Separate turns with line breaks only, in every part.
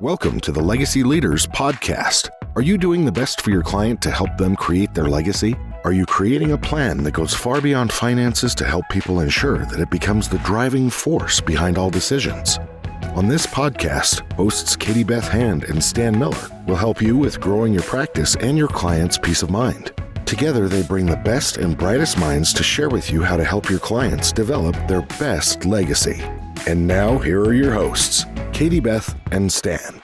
Welcome to the Legacy Leaders Podcast. Are you doing the best for your client to help them create their legacy? Are you creating a plan that goes far beyond finances to help people ensure that it becomes the driving force behind all decisions? On this podcast, hosts Katie Beth Hand and Stan Miller will help you with growing your practice and your clients' peace of mind. Together, they bring the best and brightest minds to share with you how to help your clients develop their best legacy. And now, here are your hosts, Katie Beth and Stan.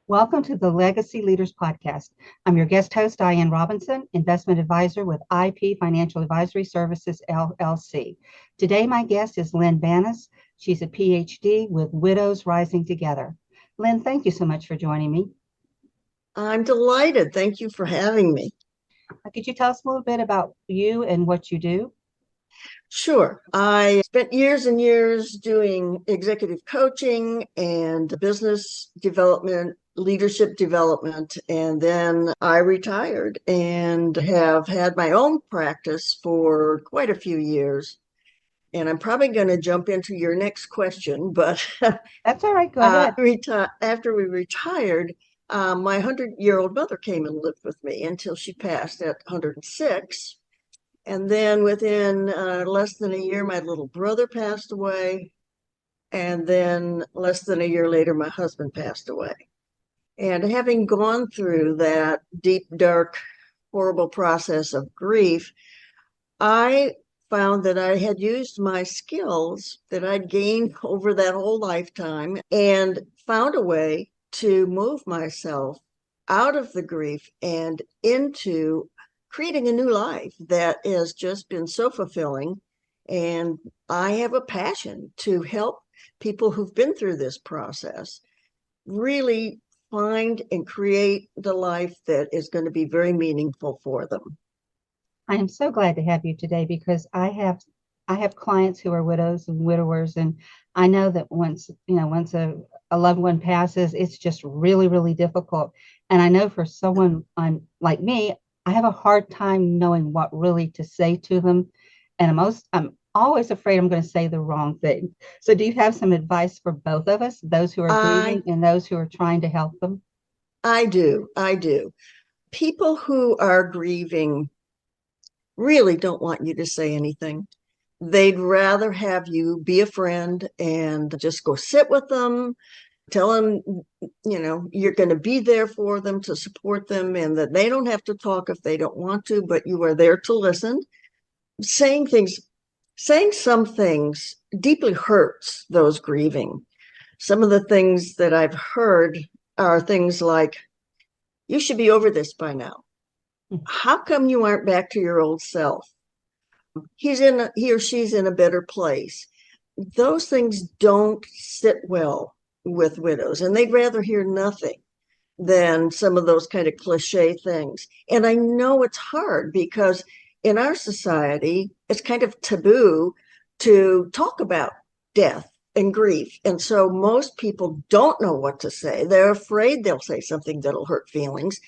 Welcome to the Legacy Leaders Podcast. I'm your guest host, Diane Robinson, investment advisor with IP Financial Advisory Services, LLC. Today, my guest is Lynn Banis. She's a PhD with Widows Rising Together. Lynn, thank you so much for joining me.
I'm delighted. Thank you for having me.
Could you tell us a little bit about you and what you do?
Sure. I spent years and years doing executive coaching and business development, leadership development, and then I retired and have had my own practice for quite a few years. And I'm probably going to jump into your next question, but
That's all right. Go ahead.
After we retired, my 100-year-old mother came and lived with me until she passed at 106. And then within less than a year, my little brother passed away. And then less than a year later, my husband passed away. And having gone through that deep, dark, horrible process of grief, I found that I had used my skills that I'd gained over that whole lifetime and found a way to move myself out of the grief and into creating a new life that has just been so fulfilling. And I have a passion to help people who've been through this process really find and create the life that is going to be very meaningful for them.
I am so glad to have you today because I have clients who are widows and widowers, and I know that once a loved one passes, it's just really, really difficult. And I know for someone like me, I have a hard time knowing what really to say to them. And I'm always afraid I'm going to say the wrong thing. So do you have some advice for both of us, those who are grieving and those who are trying to help them?
I do. People who are grieving really don't want you to say anything. They'd rather have you be a friend and just go sit with them, tell them, you're going to be there for them to support them and that they don't have to talk if they don't want to, but you are there to listen. Saying some things deeply hurts those grieving. Some of the things that I've heard are things like, you should be over this by now. How come you aren't back to your old self? He or she's in a better place. Those things don't sit well with widows, and they'd rather hear nothing than some of those kind of cliche things. And I know it's hard because in our society, it's kind of taboo to talk about death and grief. And so most people don't know what to say. They're afraid they'll say something that'll hurt feelings.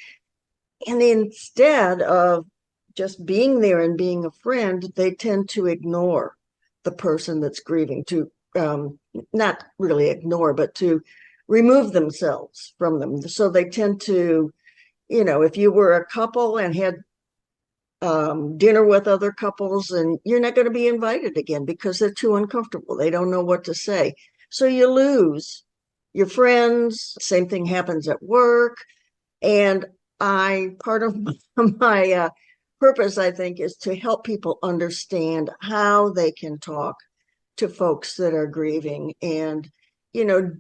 And instead of just being there and being a friend, they tend to ignore the person that's grieving, to not really ignore, but to remove themselves from them. So they tend to, if you were a couple and had dinner with other couples, and you're not going to be invited again because they're too uncomfortable. They don't know what to say. So you lose your friends. Same thing happens at work. And part of my purpose, I think, is to help people understand how they can talk to folks that are grieving. And,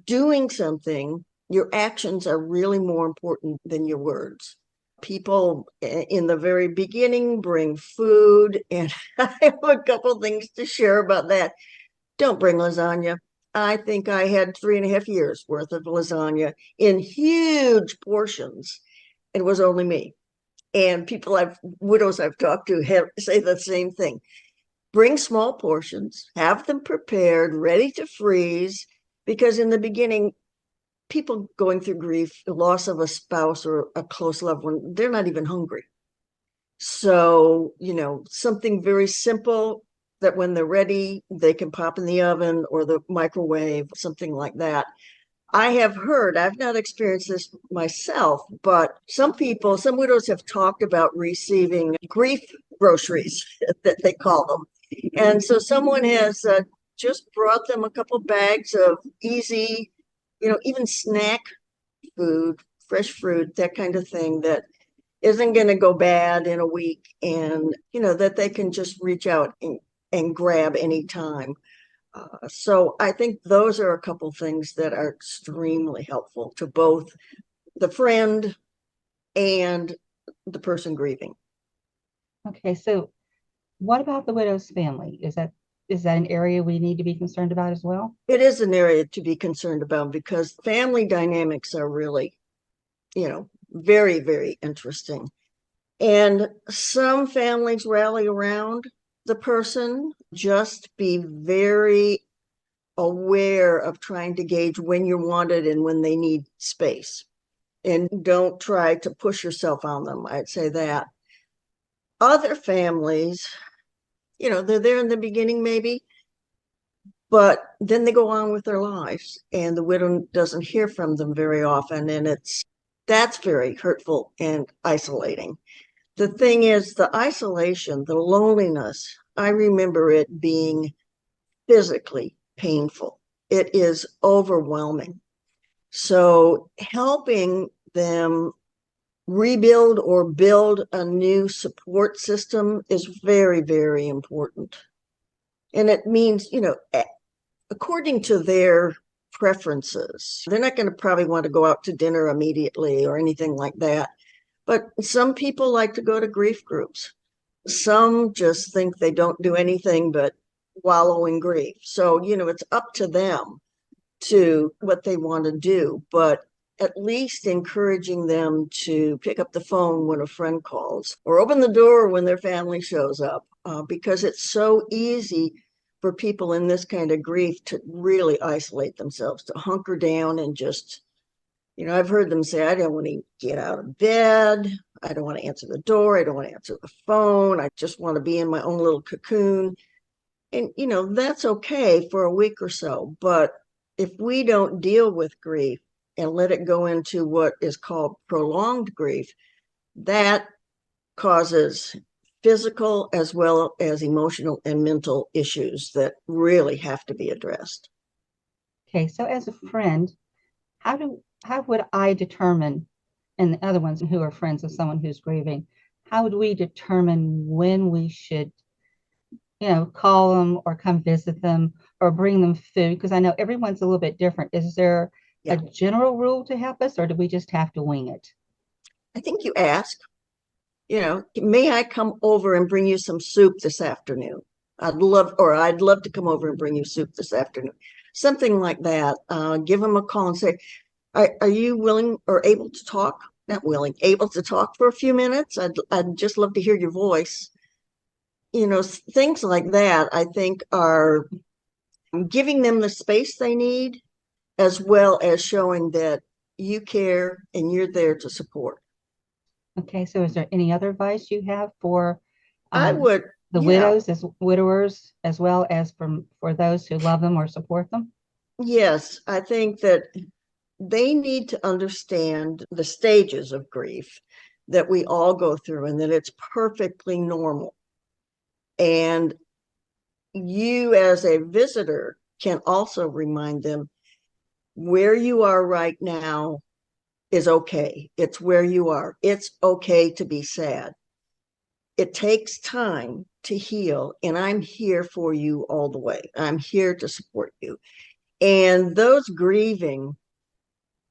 doing something, your actions are really more important than your words. People in the very beginning bring food, and I have a couple things to share about that. Don't bring lasagna. I think I had 3.5 years worth of lasagna in huge portions. It was only me. And widows I've talked to say the same thing. Bring small portions, have them prepared, ready to freeze, because in the beginning, people going through grief, the loss of a spouse or a close loved one, they're not even hungry. So, something very simple that when they're ready, they can pop in the oven or the microwave, something like that. I have heard, I've not experienced this myself, but some people, some widows have talked about receiving grief groceries that they call them. And so someone has just brought them a couple bags of easy, even snack food, fresh fruit, that kind of thing that isn't going to go bad in a week, and, that they can just reach out and grab anytime. So I think those are a couple things that are extremely helpful to both the friend and the person grieving.
Okay, so what about the widow's family? Is that an area we need to be concerned about as well?
It is an area to be concerned about because family dynamics are really, very, very interesting. And some families rally around the person. Just be very aware of trying to gauge when you're wanted and when they need space. And don't try to push yourself on them. I'd say that. Other families, they're there in the beginning maybe, but then they go on with their lives and the widow doesn't hear from them very often. And that's very hurtful and isolating. The thing is, the isolation, the loneliness, I remember it being physically painful. It is overwhelming. So helping them rebuild or build a new support system is very, very important. And it means, according to their preferences, they're not going to probably want to go out to dinner immediately or anything like that. But some people like to go to grief groups. Some just think they don't do anything but wallow in grief. So, it's up to them to what they want to do, but at least encouraging them to pick up the phone when a friend calls or open the door when their family shows up, because it's so easy for people in this kind of grief to really isolate themselves, to hunker down and just, I've heard them say, I don't want to get out of bed. I don't want to answer the door. I don't want to answer the phone. I just want to be in my own little cocoon. And, that's okay for a week or so. But if we don't deal with grief and let it go into what is called prolonged grief, that causes physical as well as emotional and mental issues that really have to be addressed.
Okay, so as a friend, how would I determine, and the other ones who are friends of someone who's grieving, how would we determine when we should, call them or come visit them or bring them food? Because I know everyone's a little bit different. Is there a
Yeah,
general rule to help us, or do we just have to wing it?
I think you ask, may I come over and bring you some soup this afternoon? I'd love to come over and bring you soup this afternoon. Something like that. Give them a call and say, are you willing or able to talk? Not willing, able to talk for a few minutes? I'd just love to hear your voice. Things like that, I think, are giving them the space they need, as well as showing that you care and you're there to support.
Okay, so is there any other advice you have for
I
um,
would,
the
yeah,
widows as widowers, as well as for those who love them or support them?
yes, I think that they need to understand the stages of grief that we all go through and that it's perfectly normal. And you, as a visitor, can also remind them where you are right now is okay. It's where you are. It's okay to be sad. It takes time to heal, and I'm here for you all the way. I'm here to support you. And those grieving,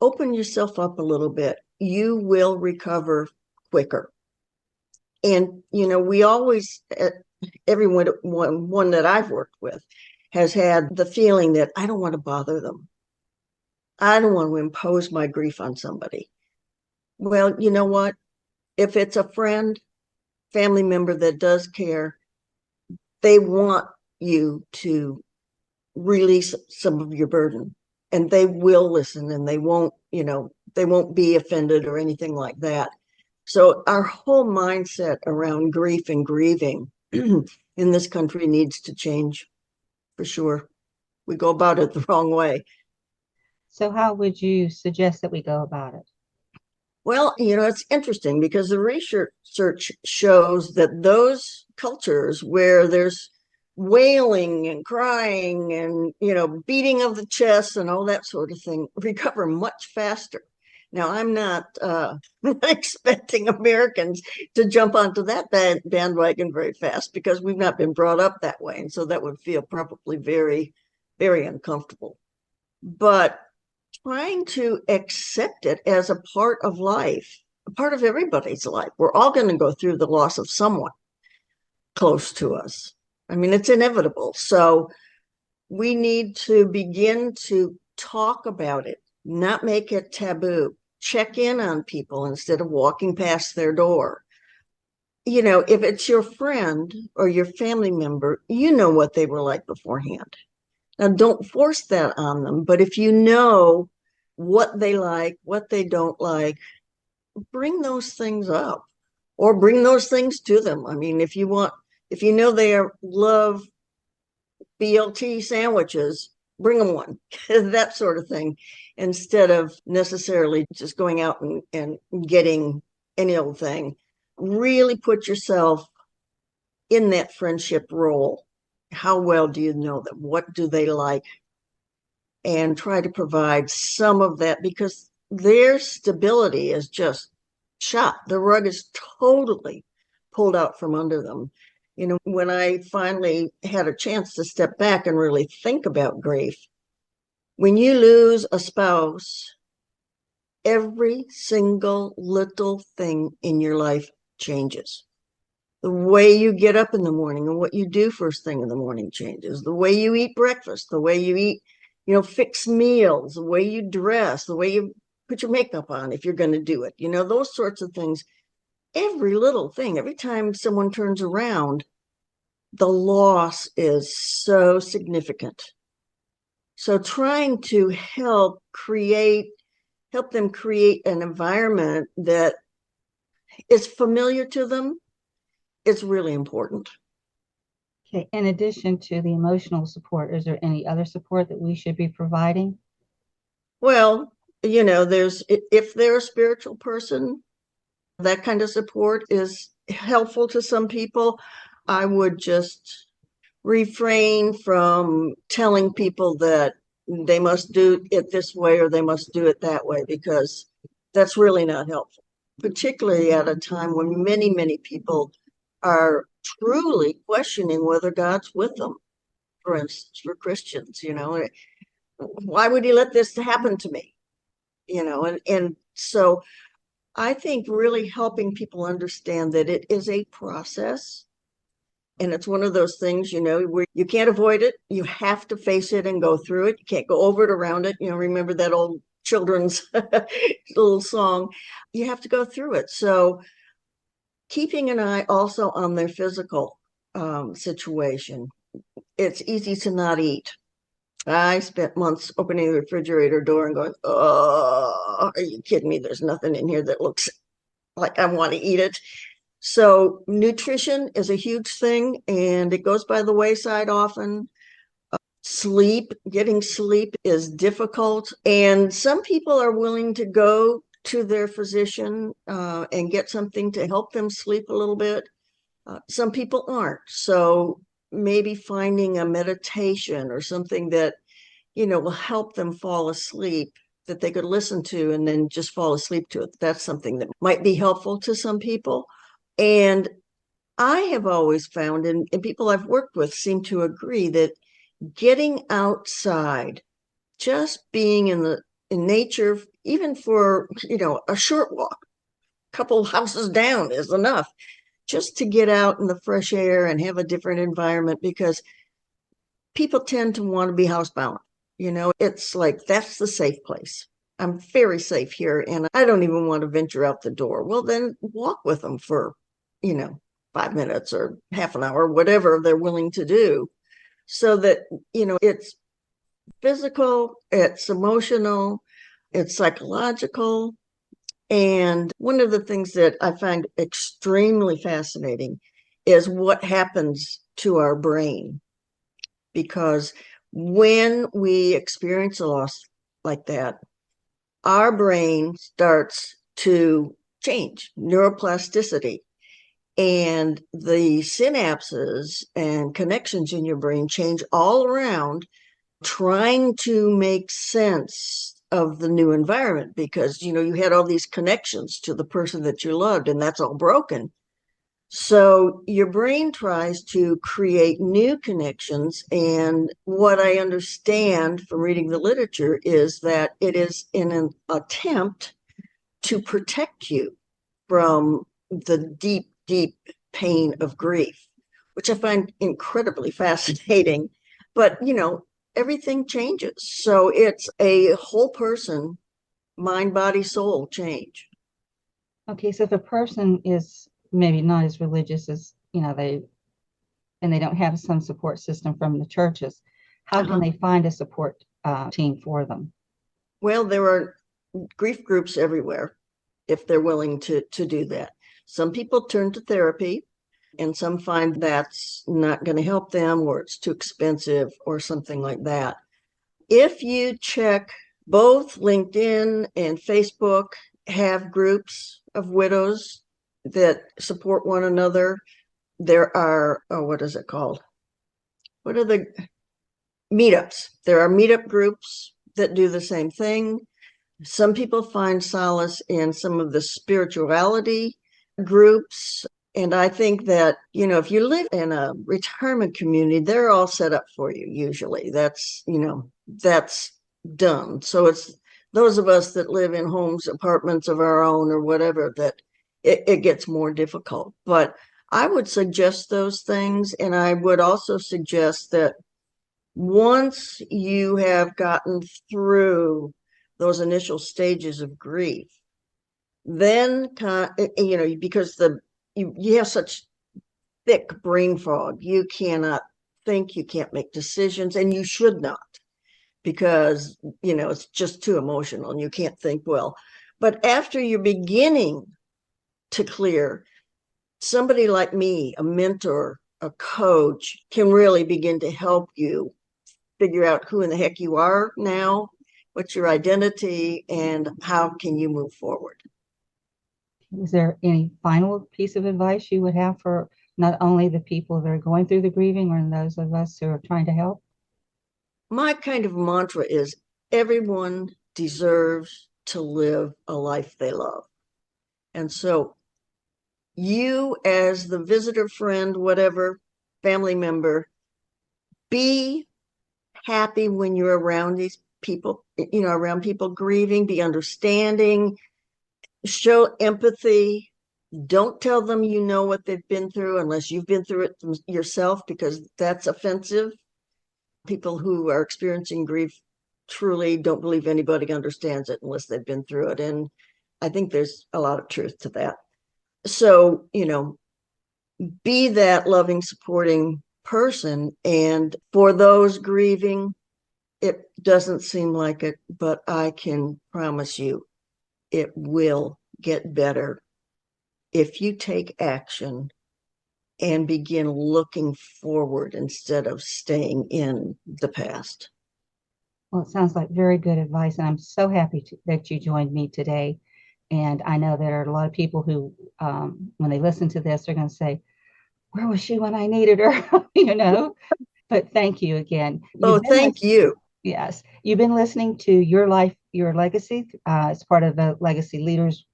open yourself up a little bit. You will recover quicker. And, we always, everyone, one that I've worked with has had the feeling that I don't want to bother them. I don't want to impose my grief on somebody. Well, you know what? If it's a friend, family member that does care, they want you to release some of your burden, and they will listen, and they won't be offended or anything like that. So our whole mindset around grief and grieving in this country needs to change for sure. We go about it the wrong way.
So how would you suggest that we go about it?
Well, it's interesting because the research shows that those cultures where there's wailing and crying and, beating of the chest and all that sort of thing recover much faster. Now, I'm not expecting Americans to jump onto that bandwagon very fast because we've not been brought up that way. And so that would feel probably very, very uncomfortable. But trying to accept it as a part of life, a part of everybody's life. We're all going to go through the loss of someone close to us. I mean, it's inevitable. So we need to begin to talk about it, not make it taboo. Check in on people instead of walking past their door. If it's your friend or your family member, you know what they were like beforehand. Now, don't force that on them. But if you know what they like, what they don't like, bring those things up or bring those things to them. I mean, if you know they love BLT sandwiches, bring them one, that sort of thing, instead of necessarily just going out and getting any old thing. Really put yourself in that friendship role. How well do you know them? What do they like? And try to provide some of that because their stability is just shot. The rug is totally pulled out from under them. When I finally had a chance to step back and really think about grief, when you lose a spouse, every single little thing in your life changes. The way you get up in the morning and what you do first thing in the morning changes. The way you eat breakfast, the way you eat, fixed meals, the way you dress, the way you put your makeup on if you're going to do it, those sorts of things. Every little thing, every time someone turns around, the loss is so significant. So trying to help them create an environment that is familiar to them is really important.
Okay. In addition to the emotional support, is there any other support that we should be providing?
Well, if they're a spiritual person, that kind of support is helpful to some people. I would just refrain from telling people that they must do it this way or they must do it that way, because that's really not helpful, particularly at a time when many, many people are truly questioning whether God's with them. For instance, for Christians, why would he let this happen to me? And so I think really helping people understand that it is a process. And it's one of those things, where you can't avoid it. You have to face it and go through it. You can't go over it, around it. Remember that old children's little song. You have to go through it. So keeping an eye also on their physical situation. It's easy to not eat. I spent months opening the refrigerator door and going, oh, are you kidding me? There's nothing in here that looks like I want to eat it. So nutrition is a huge thing, and it goes by the wayside often. Getting sleep is difficult. And some people are willing to go to their physician and get something to help them sleep a little bit. Some people aren't. So maybe finding a meditation or something that, will help them fall asleep, that they could listen to and then just fall asleep to it. That's something that might be helpful to some people. And I have always found, and people I've worked with seem to agree, that getting outside, just being in nature, even for, a short walk, a couple houses down is enough, just to get out in the fresh air and have a different environment, because people tend to want to be housebound. It's like, that's the safe place. I'm very safe here and I don't even want to venture out the door. Well, then walk with them for, 5 minutes or half an hour, whatever they're willing to do, so that, it's physical, it's emotional, it's psychological. And one of the things that I find extremely fascinating is what happens to our brain. Because when we experience a loss, like that, our brain starts to change, neuroplasticity. And the synapses and connections in your brain change all around, trying to make sense of the new environment because, you had all these connections to the person that you loved, and that's all broken. So your brain tries to create new connections. And what I understand from reading the literature is that it is in an attempt to protect you from the deep, deep pain of grief, which I find incredibly fascinating. But, everything changes. So it's a whole person, mind, body, soul change.
Okay, so if a person is maybe not as religious as, they don't have some support system from the churches, how can
Uh-huh.
they find a support team for them?
Well, there are grief groups everywhere if they're willing to do that. Some people turn to therapy, and some find that's not going to help them, or it's too expensive or something like that. If you check, both LinkedIn and Facebook have groups of widows that support one another. There are, oh, what is it called? What are the meetups? There are meetup groups that do the same thing. Some people find solace in some of the spirituality groups. And I think that, if you live in a retirement community, they're all set up for you, usually. That's done. So it's those of us that live in homes, apartments of our own, or whatever, that it gets more difficult. But I would suggest those things. And I would also suggest that once you have gotten through those initial stages of grief, then because you have such thick brain fog, you cannot think, you can't make decisions, and you should not, because it's just too emotional and you can't think well. But after you're beginning to clear, somebody like me, a mentor, a coach, can really begin to help you figure out who in the heck you are now, what's your identity, and how can you move forward.
Is there any final piece of advice you would have for not only the people that are going through the grieving or those of us who are trying to help?
My kind of mantra is everyone deserves to live a life they love. And so you, as the visitor, friend, whatever, family member, be happy when you're around these people, around people grieving, be understanding, show empathy. Don't tell them you know what they've been through unless you've been through it yourself, because that's offensive. People who are experiencing grief truly don't believe anybody understands it unless they've been through it. And I think there's a lot of truth to that. So, be that loving, supporting person. And for those grieving, it doesn't seem like it, but I can promise you it will get better if you take action and begin looking forward instead of staying in the past.
Well, it sounds like very good advice, and I'm so happy that you joined me today. And I know there are a lot of people who, when they listen to this, are going to say, "Where was she when I needed her?" But thank you again.
Oh,
You've been
thank you.
Yes, you've been listening to Your Life, Your Legacy. It's part of the Legacy Leaders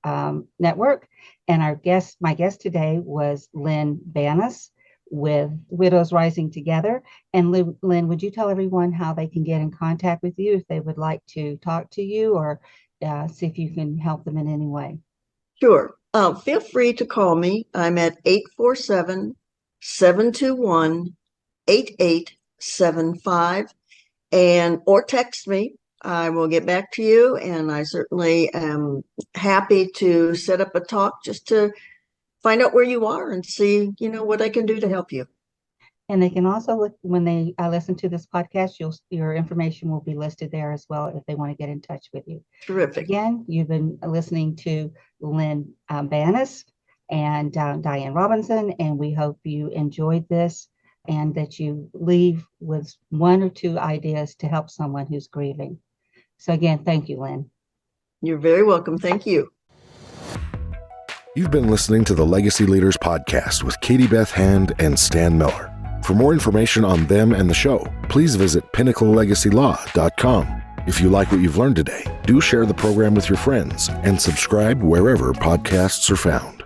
Network. And my guest today was Lynn Banis with Widows Rising Together. And Lynn, would you tell everyone how they can get in contact with you if they would like to talk to you or see if you can help them in any way?
Sure. Feel free to call me. I'm at 847-721-8875, or text me. I will get back to you, and I certainly am happy to set up a talk just to find out where you are and see, what I can do to help you.
And they can also look when they listen to this podcast, your information will be listed there as well if they want to get in touch with you.
Terrific.
Again, you've been listening to Lynn Banis and Diane Robinson, and we hope you enjoyed this and that you leave with one or two ideas to help someone who's grieving. So again, thank you, Lynn.
You're very welcome. Thank you.
You've been listening to the Legacy Leaders Podcast with Katie Beth Hand and Stan Miller. For more information on them and the show, please visit pinnaclelegacylaw.com. If you like what you've learned today, do share the program with your friends and subscribe wherever podcasts are found.